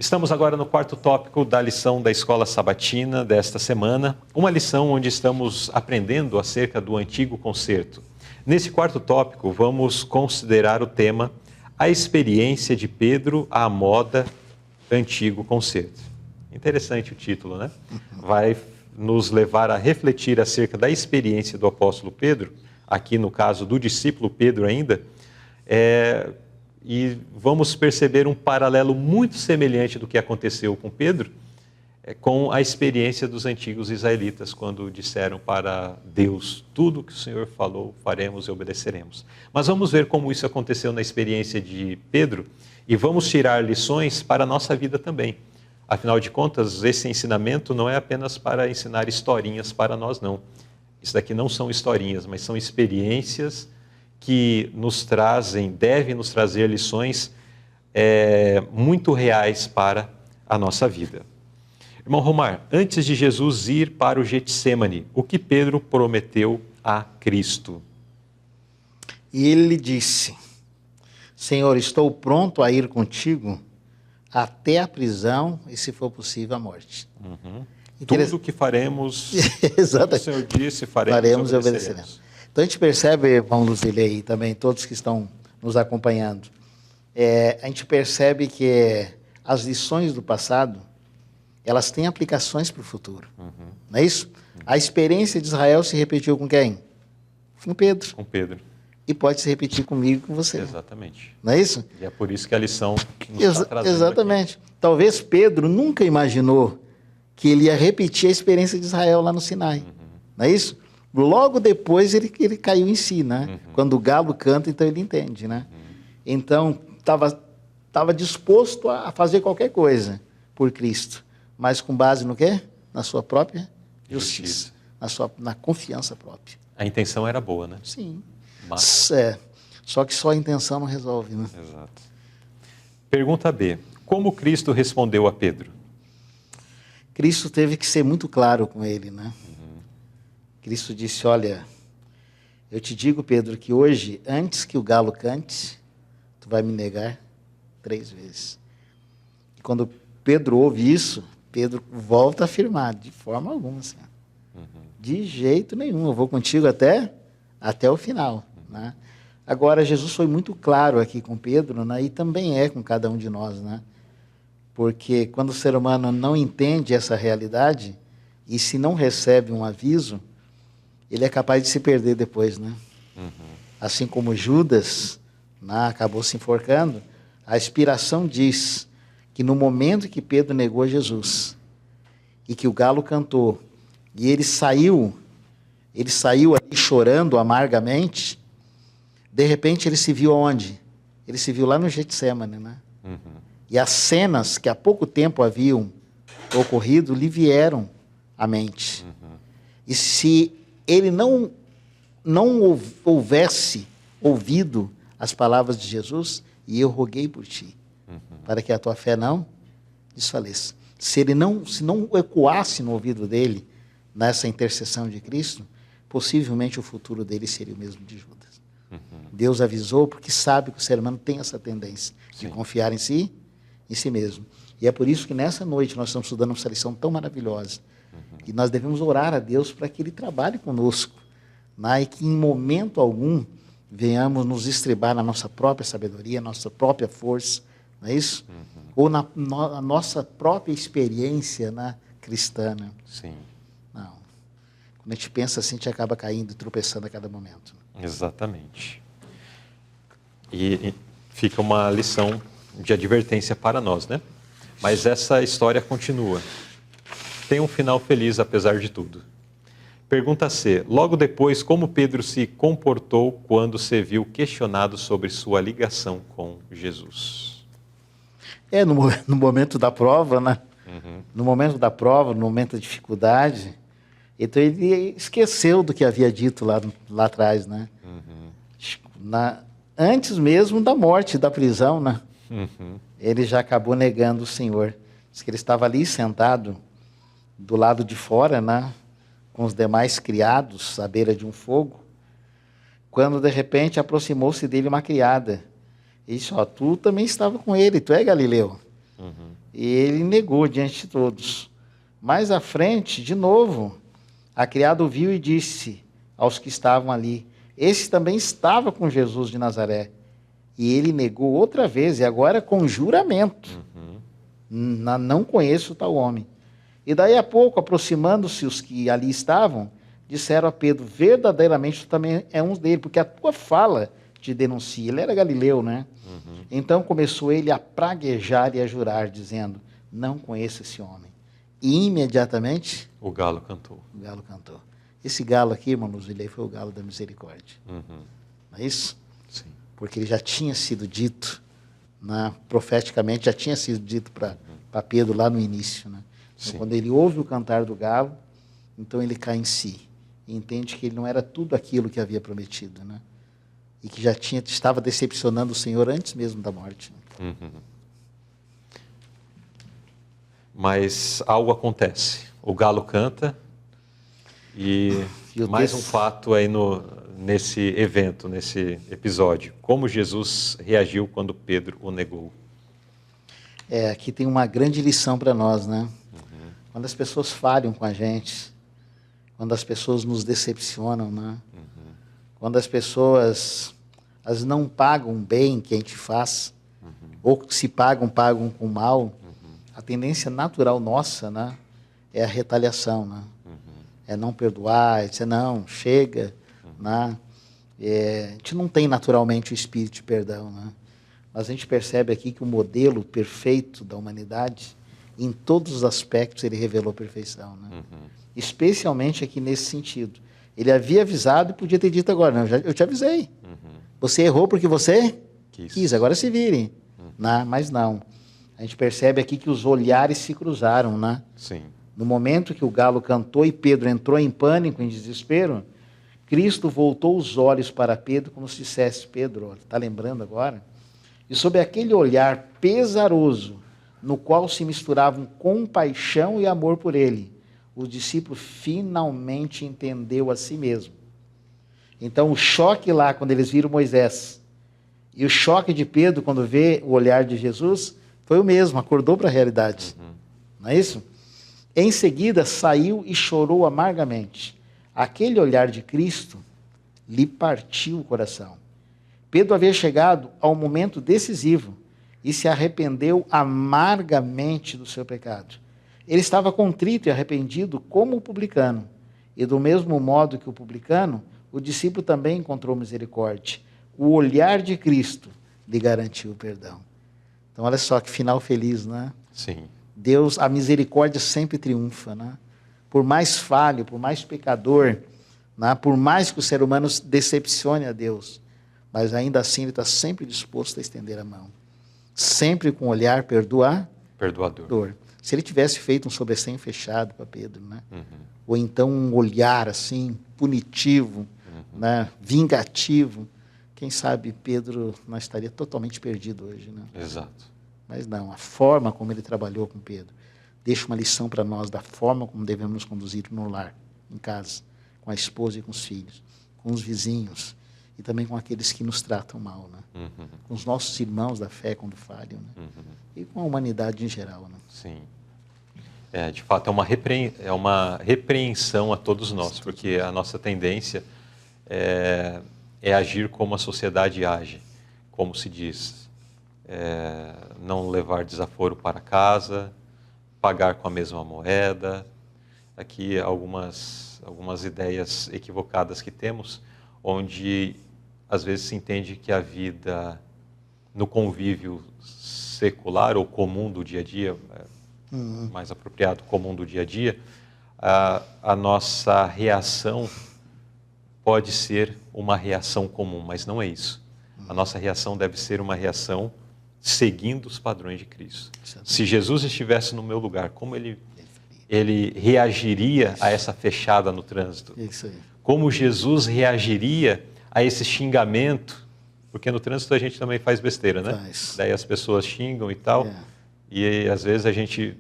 Estamos agora no quarto tópico da lição da Escola Sabatina desta semana, uma lição onde estamos aprendendo acerca do Antigo Concerto. Nesse quarto tópico, vamos considerar o tema A Experiência de Pedro à Moda Antigo Concerto. Interessante o título, né? Vai nos levar a refletir acerca da experiência do apóstolo Pedro, aqui no caso do discípulo Pedro ainda, e vamos perceber um paralelo muito semelhante do que aconteceu com Pedro, com a experiência dos antigos israelitas, quando disseram para Deus, tudo que o Senhor falou, faremos e obedeceremos. Mas vamos ver como isso aconteceu na experiência de Pedro e vamos tirar lições para a nossa vida também. Afinal de contas, esse ensinamento não é apenas para ensinar historinhas para nós, não. Isso daqui não são historinhas, mas são experiências que nos trazem, devem nos trazer lições muito reais para a nossa vida. Irmão Romar, antes de Jesus ir para o Getsêmani, o que Pedro prometeu a Cristo? E ele lhe disse, Senhor, estou pronto a ir contigo até a prisão e, se for possível, a morte. Uhum. Tudo o que faremos, Exatamente. O Senhor disse, faremos e obedeceremos. Então a gente percebe, irmão Luzilei, e também todos que estão nos acompanhando, a gente percebe que as lições do passado, elas têm aplicações para o futuro. Uhum. Não é isso? Uhum. A experiência de Israel se repetiu com quem? Com Pedro. Com Pedro. E pode se repetir comigo e com você. Exatamente. Não é isso? E é por isso que a lição nos está trazendo exatamente. Aqui. Talvez Pedro nunca imaginou que ele ia repetir a experiência de Israel lá no Sinai. Uhum. Não é isso? Logo depois ele caiu em si, né? Uhum. Quando o galo canta, então ele entende, né? Uhum. Então, estava disposto a fazer qualquer coisa por Cristo. Mas com base no quê? Na sua própria justiça. Na confiança própria. A intenção era boa, né? Sim. Mas... Só que só a intenção não resolve, né? Exato. Pergunta B. Como Cristo respondeu a Pedro? Cristo teve que ser muito claro com ele, né? Cristo disse, olha, eu te digo, Pedro, que hoje, antes que o galo cante, tu vai me negar 3 vezes. E quando Pedro ouve isso, Pedro volta a afirmar, de forma alguma, assim, de jeito nenhum, eu vou contigo até o final. Né? Agora, Jesus foi muito claro aqui com Pedro, né? E também é com cada um de nós, né? Porque quando o ser humano não entende essa realidade, e se não recebe um aviso, ele é capaz de se perder depois, né? Uhum. Assim como Judas, né, acabou se enforcando, a inspiração diz que no momento que Pedro negou Jesus e que o galo cantou e ele saiu ali chorando amargamente, de repente ele se viu aonde? Ele se viu lá no Getsêmani, né? Uhum. E as cenas que há pouco tempo haviam ocorrido lhe vieram à mente. Uhum. E se ele não houvesse ouvido as palavras de Jesus, e eu roguei por ti, para que a tua fé não desfaleça. Se não ecoasse no ouvido dele, nessa intercessão de Cristo, possivelmente o futuro dele seria o mesmo de Judas. Uhum. Deus avisou porque sabe que o ser humano tem essa tendência de confiar em si mesmo. E é por isso que nessa noite nós estamos estudando essa lição tão maravilhosa. E nós devemos orar a Deus para que Ele trabalhe conosco, né? E que em momento algum venhamos nos estribar na nossa própria sabedoria, nossa própria força, não é isso? Uhum. Ou na nossa própria experiência, né, cristã. Né? Sim. Não. Quando a gente pensa assim, a gente acaba caindo e tropeçando a cada momento. Exatamente. E fica uma lição de advertência para nós, né? Mas essa história continua. Tem um final feliz, apesar de tudo. Pergunta C. Logo depois, como Pedro se comportou quando se viu questionado sobre sua ligação com Jesus? No momento da prova, né? Uhum. No momento da prova, no momento da dificuldade, então ele esqueceu do que havia dito lá atrás, né? Uhum. Antes mesmo da morte, da prisão, né? Uhum. Ele já acabou negando o Senhor. Diz que ele estava ali sentado do lado de fora, né, com os demais criados à beira de um fogo, quando de repente aproximou-se dele uma criada. E disse, tu também estava com ele, tu é Galileu. Uhum. E ele negou diante de todos. Mais à frente, de novo, a criada o viu e disse aos que estavam ali: esse também estava com Jesus de Nazaré. E ele negou outra vez, e agora com juramento. Não conheço tal homem. E daí a pouco, aproximando-se os que ali estavam, disseram a Pedro: verdadeiramente tu também é um deles, porque a tua fala te denuncia. Ele era galileu, né? Então começou ele a praguejar e a jurar, dizendo: não conheço esse homem. E imediatamente O galo cantou. o galo cantou. Esse galo aqui, irmão Luzilei, foi o galo da misericórdia. Não é isso? Sim. Porque ele já tinha sido dito, profeticamente, já tinha sido dito para Pedro lá no início. Né? Então, quando ele ouve o cantar do galo, então ele cai em si e entende que ele não era tudo aquilo que havia prometido, né? E que estava decepcionando o Senhor antes mesmo da morte. Né? Mas algo acontece. O galo canta e mais um fato aí nesse evento, nesse episódio. Como Jesus reagiu quando Pedro o negou? Aqui tem uma grande lição para nós, né? Quando as pessoas falham com a gente, quando as pessoas nos decepcionam, né? Quando as pessoas não pagam bem que a gente faz, ou se pagam com mal, a tendência natural nossa, né, é a retaliação, né? É não perdoar, é dizer não, chega, né? A gente não tem naturalmente o espírito de perdão, né? Mas a gente percebe aqui que o modelo perfeito da humanidade, em todos os aspectos, ele revelou perfeição, né? Especialmente aqui nesse sentido. Ele havia avisado e podia ter dito agora: não, eu te avisei. Você errou porque você quis, agora se virem. Mas não. A gente percebe aqui que os olhares se cruzaram, né? Sim. No momento que o galo cantou e Pedro entrou em pânico, em desespero, Cristo voltou os olhos para Pedro como se dissesse: Pedro, está lembrando agora? E sob aquele olhar pesaroso, no qual se misturavam compaixão e amor por ele, o discípulo finalmente entendeu a si mesmo. Então o choque lá, quando eles viram Moisés, e o choque de Pedro, quando vê o olhar de Jesus, foi o mesmo, acordou para a realidade. Não é isso? Em seguida, saiu e chorou amargamente. Aquele olhar de Cristo lhe partiu o coração. Pedro havia chegado ao momento decisivo e se arrependeu amargamente do seu pecado. Ele estava contrito e arrependido como o publicano. E do mesmo modo que o publicano, o discípulo também encontrou misericórdia. O olhar de Cristo lhe garantiu o perdão. Então, olha só que final feliz, né? Sim. Deus, a misericórdia sempre triunfa, né? Por mais falho, por mais pecador, né? Por mais que o ser humano decepcione a Deus, mas ainda assim ele está sempre disposto a estender a mão. Sempre com o olhar perdoador. Se ele tivesse feito um sobressenho fechado para Pedro, né? Ou então um olhar assim, punitivo, né? Vingativo, quem sabe Pedro não estaria totalmente perdido hoje, né? Exato. Mas não, a forma como ele trabalhou com Pedro deixa uma lição para nós da forma como devemos nos conduzir no lar, em casa, com a esposa e com os filhos, com os vizinhos e também com aqueles que nos tratam mal, né? Com os nossos irmãos da fé quando falham, né? E com a humanidade em geral, né? Sim. De fato, é uma repreensão a todos nós, porque a nossa tendência é agir como a sociedade age, como se diz, não levar desaforo para casa, pagar com a mesma moeda. Aqui algumas ideias equivocadas que temos, onde às vezes se entende que a vida no convívio secular ou comum do dia a dia, mais apropriado, comum do dia a dia, a nossa reação pode ser uma reação comum, mas não é isso. A nossa reação deve ser uma reação seguindo os padrões de Cristo. Se Jesus estivesse no meu lugar, como ele reagiria a essa fechada no trânsito? Isso aí. Como Jesus reagiria a esse xingamento? Porque no trânsito a gente também faz besteira, né? Faz. Daí as pessoas xingam e tal, e às vezes a gente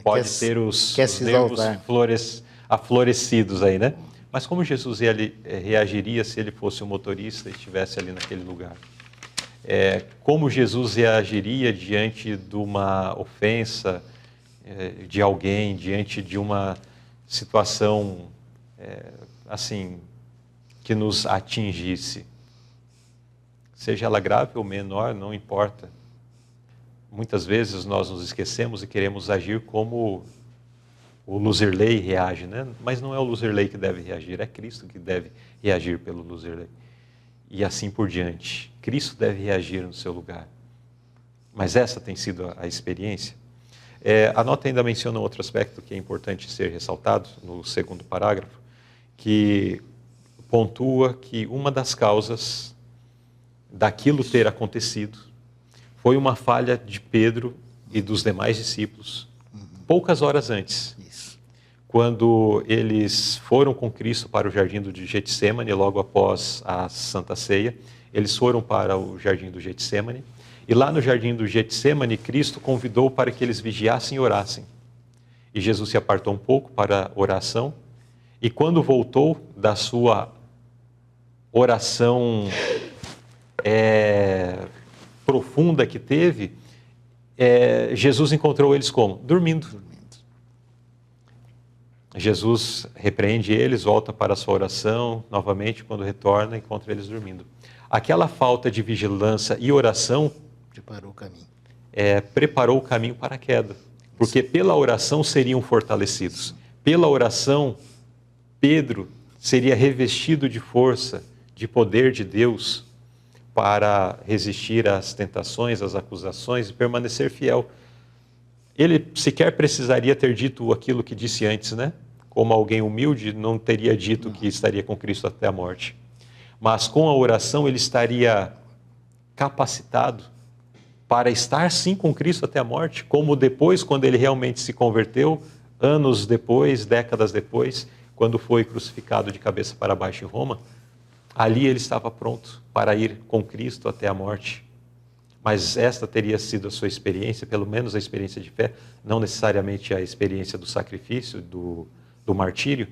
pode ter os nervos aflorecidos aí, né? Mas como Jesus reagiria se ele fosse o motorista e estivesse ali naquele lugar? como Jesus reagiria diante de uma ofensa de alguém, diante de uma situação assim que nos atingisse. Seja ela grave ou menor, não importa. Muitas vezes nós nos esquecemos e queremos agir como o loserley reage, né? Mas não é o loserley que deve reagir, é Cristo que deve reagir pelo loserley. E assim por diante. Cristo deve reagir no seu lugar. Mas essa tem sido a experiência. A nota ainda menciona um outro aspecto que é importante ser ressaltado, no segundo parágrafo, que pontua que uma das causas daquilo ter acontecido foi uma falha de Pedro e dos demais discípulos, poucas horas antes. Quando eles foram com Cristo para o jardim do Getsemane, logo após a Santa Ceia, eles foram para o jardim do Getsemane, e lá no jardim do Getsemane, Cristo convidou para que eles vigiassem e orassem. E Jesus se apartou um pouco para a oração, e quando voltou da sua oração profunda que teve, Jesus encontrou eles como? Dormindo. Jesus repreende eles, volta para a sua oração, novamente, quando retorna, encontra eles dormindo. Aquela falta de vigilância e oração preparou o caminho. Preparou o caminho para a queda, porque pela oração seriam fortalecidos. Pela oração, Pedro seria revestido de força, de poder de Deus, para resistir às tentações, às acusações e permanecer fiel. Ele sequer precisaria ter dito aquilo que disse antes, né? Como alguém humilde, não teria dito que estaria com Cristo até a morte. Mas com a oração ele estaria capacitado para estar sim com Cristo até a morte, como depois, quando ele realmente se converteu, anos depois, décadas depois, quando foi crucificado de cabeça para baixo em Roma, ali ele estava pronto para ir com Cristo até a morte. Mas esta teria sido a sua experiência, pelo menos a experiência de fé, não necessariamente a experiência do sacrifício, do martírio,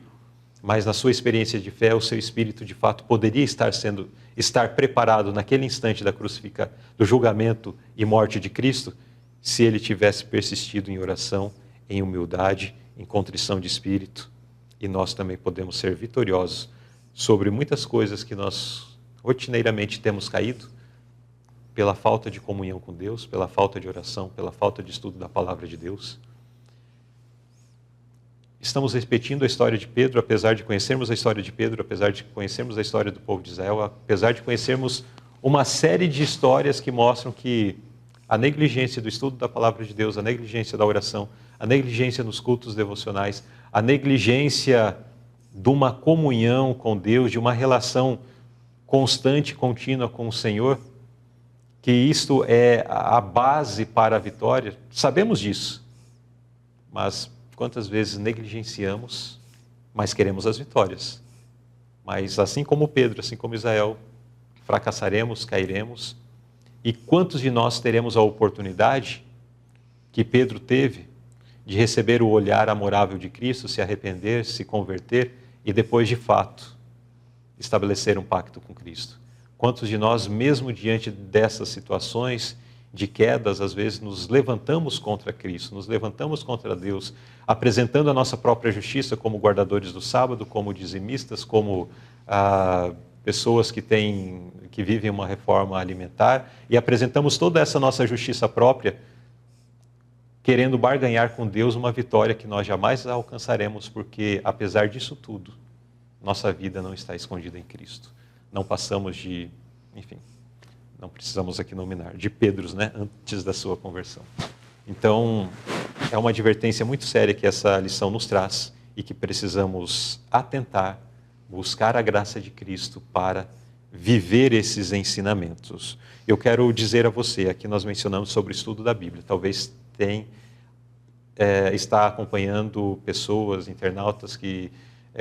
mas na sua experiência de fé, o seu espírito de fato poderia estar preparado naquele instante do julgamento e morte de Cristo, se ele tivesse persistido em oração, em humildade, em contrição de espírito. E nós também podemos ser vitoriosos sobre muitas coisas que nós rotineiramente temos caído, pela falta de comunhão com Deus, pela falta de oração, pela falta de estudo da palavra de Deus. Estamos repetindo a história de Pedro, apesar de conhecermos a história de Pedro, apesar de conhecermos a história do povo de Israel, apesar de conhecermos uma série de histórias que mostram que a negligência do estudo da palavra de Deus, a negligência da oração, a negligência nos cultos devocionais, a negligência de uma comunhão com Deus, de uma relação constante e contínua com o Senhor, que isto é a base para a vitória, sabemos disso, mas quantas vezes negligenciamos, mas queremos as vitórias. Mas assim como Pedro, assim como Israel, fracassaremos, cairemos, e quantos de nós teremos a oportunidade que Pedro teve de receber o olhar amorável de Cristo, se arrepender, se converter e depois de fato estabelecer um pacto com Cristo? Quantos de nós, mesmo diante dessas situações de quedas, às vezes nos levantamos contra Cristo, nos levantamos contra Deus, apresentando a nossa própria justiça como guardadores do sábado, como dizimistas, como pessoas que vivem uma reforma alimentar, e apresentamos toda essa nossa justiça própria, querendo barganhar com Deus uma vitória que nós jamais alcançaremos, porque, apesar disso tudo, nossa vida não está escondida em Cristo. Não passamos não precisamos aqui nominar, de Pedros, né, antes da sua conversão. Então, é uma advertência muito séria que essa lição nos traz e que precisamos atentar, buscar a graça de Cristo para viver esses ensinamentos. Eu quero dizer a você, aqui nós mencionamos sobre o estudo da Bíblia, talvez está acompanhando pessoas, internautas que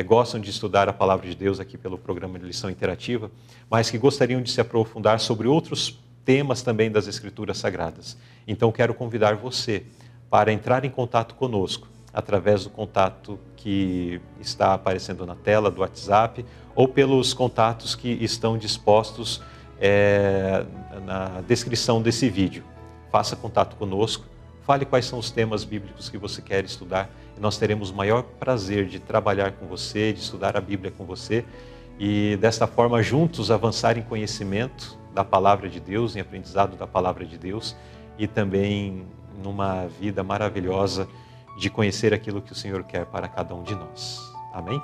gostam de estudar a palavra de Deus aqui pelo programa de lição interativa, mas que gostariam de se aprofundar sobre outros temas também das Escrituras Sagradas. Então quero convidar você para entrar em contato conosco através do contato que está aparecendo na tela do WhatsApp ou pelos contatos que estão dispostos na descrição desse vídeo. Faça contato conosco, fale quais são os temas bíblicos que você quer estudar e nós teremos o maior prazer de trabalhar com você, de estudar a Bíblia com você e desta forma juntos avançar em conhecimento da Palavra de Deus, em aprendizado da Palavra de Deus e também numa vida maravilhosa de conhecer aquilo que o Senhor quer para cada um de nós. Amém?